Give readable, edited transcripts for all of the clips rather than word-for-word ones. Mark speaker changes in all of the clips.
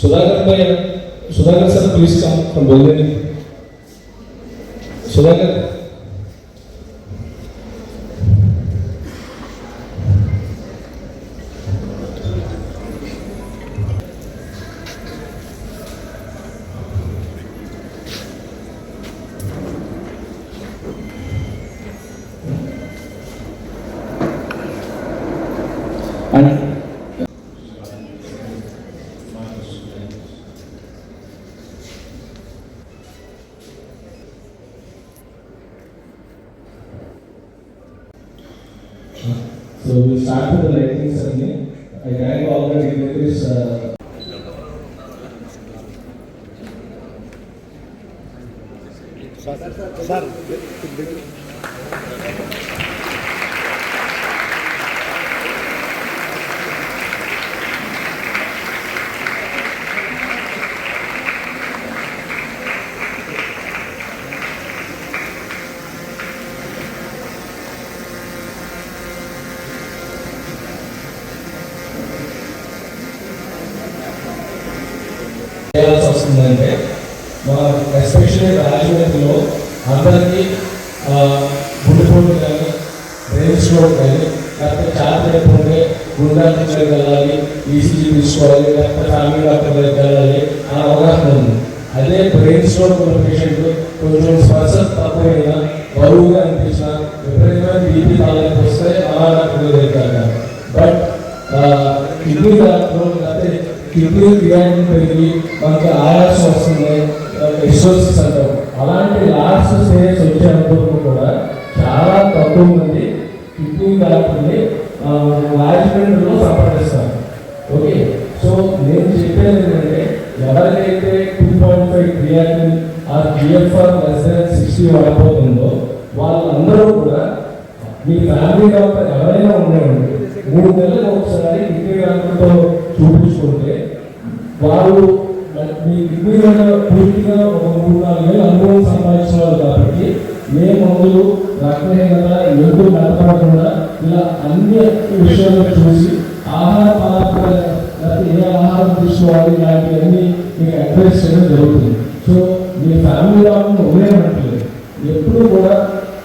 Speaker 1: Sudhakar sir, please come from Bolivia. Sudhakar. And so we start with the lighting ceremony. I thank all the dignitaries. Sir. చేయాల్సి వస్తుందంటే especially రాజమండ్రిలో అందరికీ గుండెపోటు కానీ brain stroke కానీ లేకపోతే చార్జ్ ఉంటే గుండె దగ్గరికి వెళ్ళాలి, ఈసీజీ తీసుకోవాలి, లేకపోతే ఫ్యామిలీ డాక్టర్ దగ్గరికి వెళ్ళాలి అని అవగాహన ఉంది. అదే బ్రెయిన్ స్ట్రోక్ ఉన్న పేషెంట్ కొంచెం స్పర్శ తక్కువైనా బరువుగా అనిపించినా విపరీతమైన బీపీ తాలూకు వస్తే అలా డాక్టర్ దగ్గరికి వెళ్ళాలి. బట్ కిడ్నీ డాక్టర్ లేకపోతే కిడ్నీ క్రియాటిన్ పెరిగి మనకి ఆయాసం వస్తుంది, ఎక్సోసిస్ అంటాం. అలాంటి లాస్ట్ స్టేజ్ వచ్చేందుకు కూడా చాలా తక్కువ మంది కిడ్నీ డాక్టర్ని రాజమండ్రిలో సంప్రదిస్తారు. ఓకే, సో నేను చెప్పేది ఏంటంటే ఎవరికైతే 2.5 క్రియాటిన్ ఆ GFR <60 వాడిపోతుందో వాళ్ళందరూ కూడా మీ ఫ్యామిలీ డాక్టర్ ఎవరైనా ఉండేవండి 3 నెలలకు ఒకసారి కిడ్నీ డాక్టర్తో చూపించుకుంటే వాళ్ళు మీ కిడ్నీ పూర్తిగా ఒక 3-4 వేల అనుభవం సంపాదించిన వాళ్ళు కాబట్టి ఏ మందులు రక్తహీనత ఎందుకు నడపకుండా ఇలా అన్ని విషయాలు చూసి ఆహార పదార్థాలు ఏ ఆహారం తీసుకోవాలి ఇలాంటివన్నీ మీకు అడ్వైస్ చేయడం జరుగుతుంది. సో మీ ఫ్యామిలీ డాక్టర్ని ఉండేమంటలేదు, ఎప్పుడు కూడా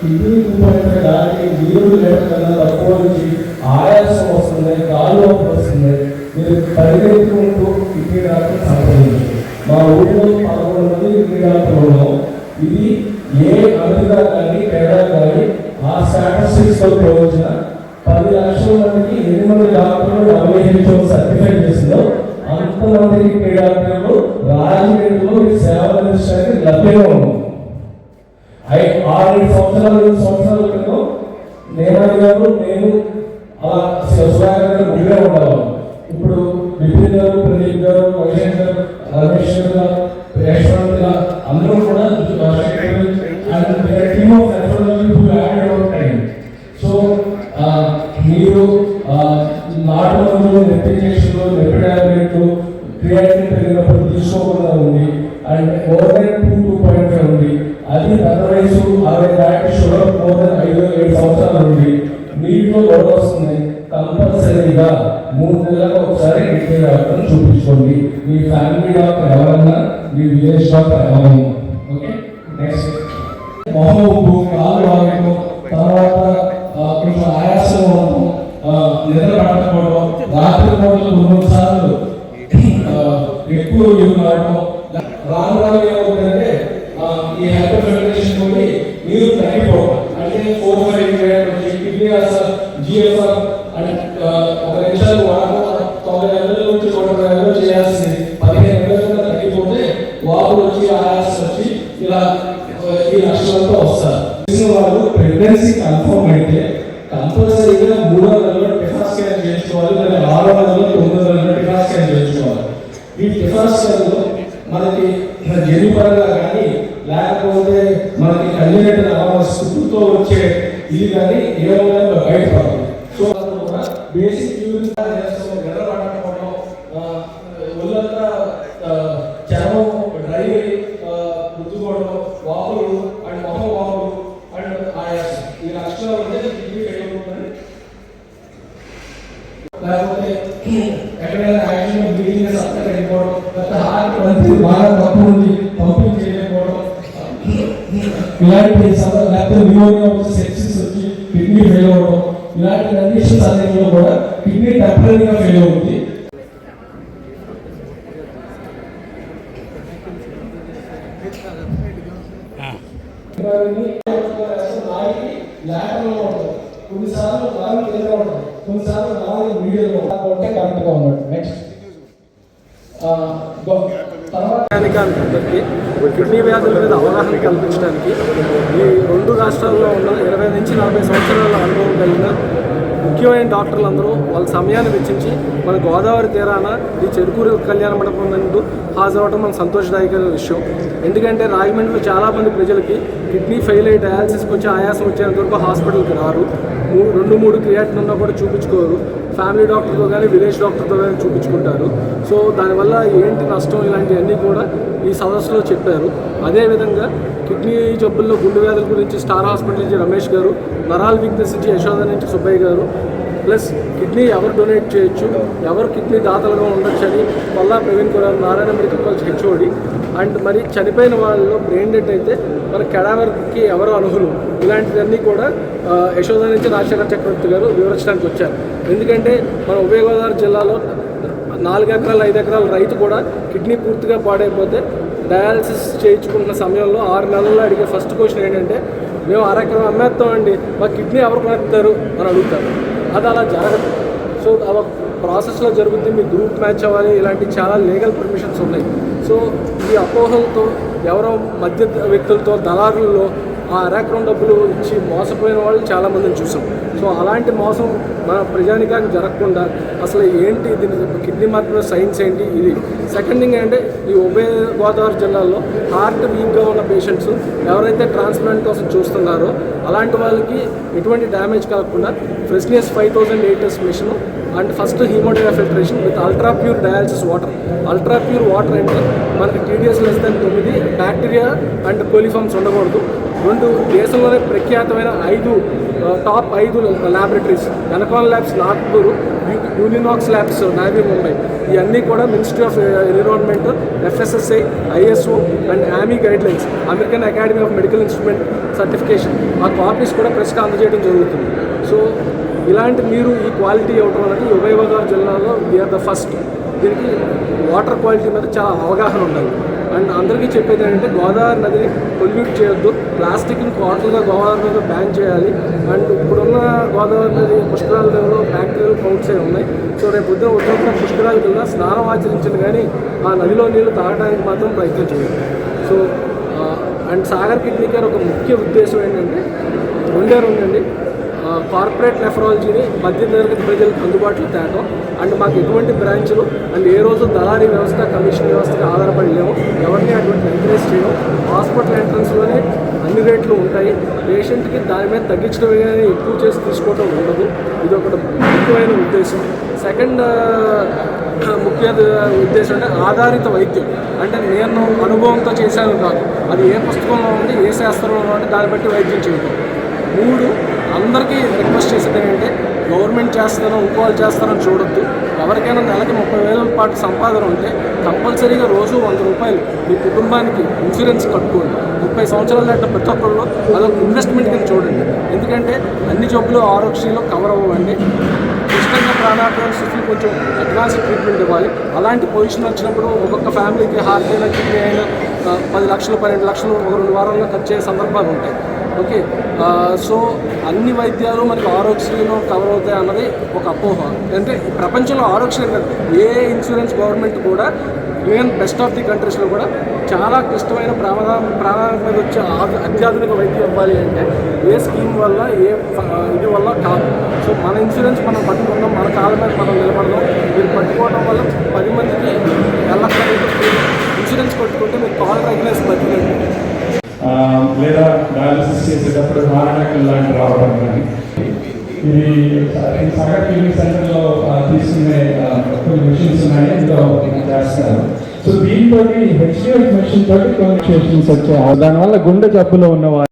Speaker 1: కిడ్నీ 2.5 దాటి 0 లీటర్ కన్నా తక్కువ నుంచి ఆయాసం వస్తుంది, కాలు వస్తుంది, మీరు పరిగెత్తుకుంటూ కిడ్నీ డాక్టర్ సంప్రదించారు. మా ఊళ్ళో 11 మంది కిడ్నీ డాక్టర్లు ఉన్నాం. ఇది ఏ అమెరికా కానీ కెనడా కానీ ఆ స్టాటిస్టిక్స్తో పోల్చిన 10 లక్షల మందికి 8 డాక్టర్లు WHO సర్టిఫై చేసిందో అంతమంది కిడ్నీ డాక్టర్లు రాజమండ్రిలో సేవలు అందించడానికి లభ్యంగా ఉన్నాం. 6-7 సంవత్సరాల క్రితం నేనాది గారు నేను అలా సుధాకర్ గారు ముందుగా ఉండేవాళ్ళం. ఇప్పుడు విపిన్ గారు, ప్రదీప్ గారు, వైజాగ్ గారు, రమేష్ గారు, యశ్వంత్ గారు అందరూ కూడా టీమ్ ఆఫ్ నెఫ్రాలజీ. సో మీరు నాటు మందులు, నెప్పికేషన్లు, నెప్పిడాబ్లెట్లు, క్రియాటిన్ పెరిగినప్పుడు తీసుకోకుండా ఉంది. అండ్ మోర్ దెన్ 2.5 ఉంది. అది పెద్ద వయసు 60 దాటి షుగర్ మోర్ దెన్ 5-7 సంవత్సరాలు ఉంది. నీటిలో గొడవ వస్తుంది. కంపల్సరీగా 3 నెలలకు ఒకసారి కిడ్నీ డాక్టర్ని చూపించుకోండి. మీ ఫ్యామిలీ డాక్టర్ ఎవరన్నా, మీ విలేజ్ డాక్టర్ ఎవరన్నా. ఓకే, నెక్స్ట్ మొహం ఉప్పు, కాలు ఆగటం, తర్వాత కొంచెం ఆయాసం ఉండటం, నిద్ర పట్టకపోవడం, రాత్రి పూటలు 3 సార్లు ఎక్కువ రావడం, రాను ఏమవుతుందంటే ఈ హైపర్ ఫెడరేషన్ తోటి నీరు తగ్గిపోవడం. అంటే 4-5 కిడ్నీ GFR అంటే 1 నిమిషాలు వాడడం 90 ml నుంచి 120 ml చేయాల్సింది 15 ml తగ్గిపోతే వాపులు వచ్చి ఆయాసం వచ్చి ఇలా ఈ లక్షణాలతో వస్తారు. వాళ్ళు ప్రెగ్నెన్సీ కన్ఫర్మ్ అయితే కంపల్సరీగా 3వ నెలలో టిఫా స్కాన్ చేయించుకోవాలి, లేదా 6వ నెలలో 9వ నెలలో టిఫా స్కాన్ చేయించుకోవాలి. ఈ టిఫా స్కాన్లో మనకి జన్యుపరంగా కానీ లేకపోతే మనకి కన్జనైటల్ స్థితితో వచ్చే ఇది కానీ ఏమైనా బయటపడదు. సో కూడా బేసిక్ ఎర్రపడకపోవడం, ఒళ్ళంతా చర్మం డ్రై గుద్దుకోవడం, వాపులు అండ్ మొహం వాపులు అండ్ ఆయాసం, ఈ లక్షణాలు అనేది కిడ్నీ ఫెయిల్ అవుతుంది. లేకపోతే ఎక్కడైనా యాక్షన్ బ్లీడింగ్ సత్తగా అయిపోవడం, హార్ట్ మంత్రి బాగా తప్పు ఉంది, పంపింగ్ చేయలేకపోవడం, ఇలాంటి లేకపోతే న్యూమోనియా వచ్చి సెప్సిస్ వచ్చి కిడ్నీ ఫెయిల్ అవ్వడం, ఇలాంటి కండిషన్స్ అన్నింటిలో కూడా కిడ్నీ టెంపరీగా ఫెయిల్ అవుతుంది. కొన్నిసార్లు నాలుగు క్లియర్గా ఉంటుంది, కొన్నిసార్లు నాలుగు మీడియంలో ఉంటే కరెక్ట్గా ఉన్నాడు. నెక్స్ట్
Speaker 2: కిడ్నీ వ్యాధుల మీద అవగాహన కల్పించడానికి ఈ రెండు రాష్ట్రాల్లో ఉన్న 20 నుంచి 40 సంవత్సరాల అనుభవం కలిగిన ముఖ్యమైన డాక్టర్లు అందరూ వాళ్ళ సమయాన్ని వెచ్చించి మన గోదావరి తీరాన ఈ చెరుకూరు కళ్యాణ మండపం నందు హాజరవడం మన సంతోషదాయకమైన విషయం. ఎందుకంటే రాజమండ్రిలో చాలామంది ప్రజలకి కిడ్నీ ఫెయిల్ అయ్యి డయాలసిస్కి వచ్చి ఆయాసం వచ్చేంత వరకు హాస్పిటల్కి రారు. 2-3 క్రియాటిన్ ఉన్నా కూడా చూపించుకోరు. ఫ్యామిలీ డాక్టర్తో కానీ విలేజ్ డాక్టర్తో కానీ చూపించుకుంటారు. సో దానివల్ల ఏంటి నష్టం ఇలాంటివన్నీ కూడా ఈ సదస్సులో చెప్పారు. అదేవిధంగా కిడ్నీ జబ్బుల్లో గుండె వ్యాధుల గురించి స్టార్ హాస్పిటల్ నుంచి రమేష్ గారు, నరాల వీక్నెస్ నుంచి యశోద నుంచి సుబ్బయ్య గారు, ప్లస్ కిడ్నీ ఎవరు డొనేట్ చేయొచ్చు, ఎవరు కిడ్నీ దాతలుగా ఉండొచ్చు అని వల్ల Praveen Kumar, Narayana medical college HOD, and మరి చనిపోయిన వాళ్ళలో బ్రెయిన్ డెత్ అయితే మన కెడావర్కి ఎవరు అర్హులు, ఇలాంటివన్నీ కూడా యశోద నుంచి రాజశేఖర చక్రవర్తి గారు వివరించడానికి వచ్చారు. ఎందుకంటే మన ఉభయ గోదావరి జిల్లాలో 4 ఎకరాలు 5 ఎకరాల రైతు కూడా కిడ్నీ పూర్తిగా పాడైపోతే డయాలసిస్ చేయించుకుంటున్న సమయంలో 6 నెలల్లో అడిగే ఫస్ట్ క్వశ్చన్ ఏంటంటే, మేము 1/2 ఎకరం అమ్మేస్తామండి, మా కిడ్నీ ఎవరు కొనేస్తారు అని అడుగుతారు. అది అలా జరగదు. సో అలా ప్రాసెస్లో జరుగుతుంది. మీ గ్రూప్ మ్యాచ్ అవ్వాలి, ఇలాంటి చాలా లీగల్ పర్మిషన్స్ ఉన్నాయి. సో ఈ అపోహలతో ఎవరో మధ్య వ్యక్తులతో దళారులలో ఆ 1/2 ఎకరం డబ్బులు ఇచ్చి మోసపోయిన వాళ్ళు చాలామందిని చూసాం. సో అలాంటి మోసం మన ప్రజానికానికి జరగకుండా అసలు ఏంటి దీని కిడ్నీ మార్పులో సైన్స్ ఏంటి, ఇది సెకండ్ థింగ్ అంటే ఈ ఉభయ గోదావరి జిల్లాలో హార్ట్ వీక్గా ఉన్న పేషెంట్స్ ఎవరైతే ట్రాన్స్ప్లాంట్ కోసం చూస్తున్నారో అలాంటి వాళ్ళకి ఎటువంటి డ్యామేజ్ కాకుండా freshness 5000 litres machine and first haemodiafiltration with ultra pure dialysis water. Ultra pure water అంటే మనకి TDS less than 9, bacteria and coliforms ఉండకూడదు. 2 దేశంలోనే ప్రఖ్యాతమైన 5 టాప్ 5 ల్యాబొరేటరీస్, ఎనకాన్ labs Nagpur, Uninox labs Navi Mumbai, ఇవన్నీ కూడా ministry of environment, FSSAI, ISO and AMI guidelines, American academy of medical instrument certification, ఆ copies కూడా ప్రెస్కి అందజేయడం జరుగుతుంది. సో ఇలాంటి మీరు ఈ క్వాలిటీ ఇవ్వడం అనేది ఉభయ గోదావరి జిల్లాలో వీఆర్ ద ఫస్ట్. దీనికి వాటర్ క్వాలిటీ మీద చాలా అవగాహన ఉండాలి. అండ్ అందరికీ చెప్పేది ఏంటంటే గోదావరి నదిని పొల్యూట్ చేయొద్దు, ప్లాస్టిక్ని టోటల్గా గోదావరి నదిలో బ్యాన్ చేయాలి. అండ్ ఇప్పుడున్న గోదావరి నది పుష్కరాల నదిలో బ్యాక్టీరియల్ కౌంట్స్ ఉన్నాయి. సో రేపు పొద్దున ఉత్తరాఖండ్ పుష్కరాలకు వెళ్ళినా స్నానం ఆచరించింది కానీ ఆ నదిలో నీళ్ళు తాగడానికి మాత్రం ప్రయత్నం చేయాలి. So and Sagar kidney care ఒక ముఖ్య ఉద్దేశం ఏంటంటే రెండండి, కార్పొరేట్ నెఫ్రాలజీని మధ్యతరగతి ప్రజలకు అందుబాటులో తేవడం. అండ్ మాకు ఎటువంటి బ్రాంచ్లు అండ్ ఏ రోజు దళారీ వ్యవస్థ, కమిషన్ వ్యవస్థకి ఆధారపడి లేవు, ఎవరిని అటువంటి ఎంకరేజ్ చేయడం. హాస్పిటల్ ఎంట్రన్స్లోనే అన్ని రేట్లు ఉంటాయి. పేషెంట్కి దాని మీద తగ్గించడమే కానీ ఎక్కువ చేసి తీసుకోవడం ఉండదు. ఇది ఒక ముఖ్యమైన ఉద్దేశం. సెకండ్ ముఖ్య ఉద్దేశం అంటే ఆధారిత వైద్యం. అంటే నేను అనుభవంతో చేశాను కాదు, అది ఏ పుస్తకంలో ఉంది, ఏ శాస్త్రంలో ఉంది, దాన్ని బట్టి వైద్యం చేయడం. 3, అందరికీ రిక్వెస్ట్ చేసేది ఏంటంటే గవర్నమెంట్ చేస్తానో ఇంకోళ్ళు చేస్తానని చూడొద్దు. ఎవరికైనా నెలకి 30,000 పాటు సంపాదన ఉంటే కంపల్సరీగా రోజు 100 రూపాయలు మీ కుటుంబానికి ఇన్సూరెన్స్ కట్టుకోండి. 30 సంవత్సరాలు దాకా ప్రతి ఒక్కళ్ళు అదొక ఇన్వెస్ట్మెంట్ కింద చూడండి. ఎందుకంటే అన్ని జబ్బులు ఆరోగ్యంలో కవర్ అవ్వండి. ఇష్టంగా ప్రాణాపాయ స్థితికి కొంచెం అడ్వాన్స్ ట్రీట్మెంట్ ఇవ్వాలి. అలాంటి పొజిషన్ వచ్చినప్పుడు ఒక్కొక్క ఫ్యామిలీకి హార్ట్ అయినా కిడ్నీ అయినా 10 లక్షలు 12 లక్షలు ఒక 2 వారాల్లో ఖర్చు అయ్యే సందర్భాలు ఉంటాయి. ఓకే, సో అన్ని వైద్యాలు మనకు ఆరోగ్యంలో కవర్ అవుతాయి అన్నది ఒక అపోహ. అంటే ప్రపంచంలో ఆరోగ్యం ఏ ఇన్సూరెన్స్ గవర్నమెంట్ కూడా ఈవెన్ బెస్ట్ ఆఫ్ ది కంట్రీస్లో కూడా చాలా క్లిష్టమైన ప్రాణాల మీద వచ్చే అత్యాధునిక వైద్యం ఇవ్వాలి అంటే ఏ స్కీమ్ వల్ల ఏ ఇది వల్ల కాదు. సో మన ఇన్సూరెన్స్ మనం పట్టుకుందాం, మన కాళ్ళ మీద మనం నిలబడదాం. మీరు పట్టుకోవడం వల్ల 10 మందికి వెళ్ళక్కర్లేదు. ఇన్సూరెన్స్ పట్టుకుంటే మీరు కాల్ రెగ్యులేషన్ బతికండి.
Speaker 3: లేదా డయాలసిస్ చేసేటప్పుడు హార్ట్ అటాక్ లాంటి రావడం కానీ ఇది సాగర్ క్లినిక్ సెంటర్లో తీసుకునే కొన్ని మెషిన్స్ ఉన్నాయి, ఇందులో చేస్తారు. సో దీంతో HDF మెషిన్ తోటి కొన్ని వచ్చాయి. దానివల్ల గుండె జబ్బులో ఉన్నవారు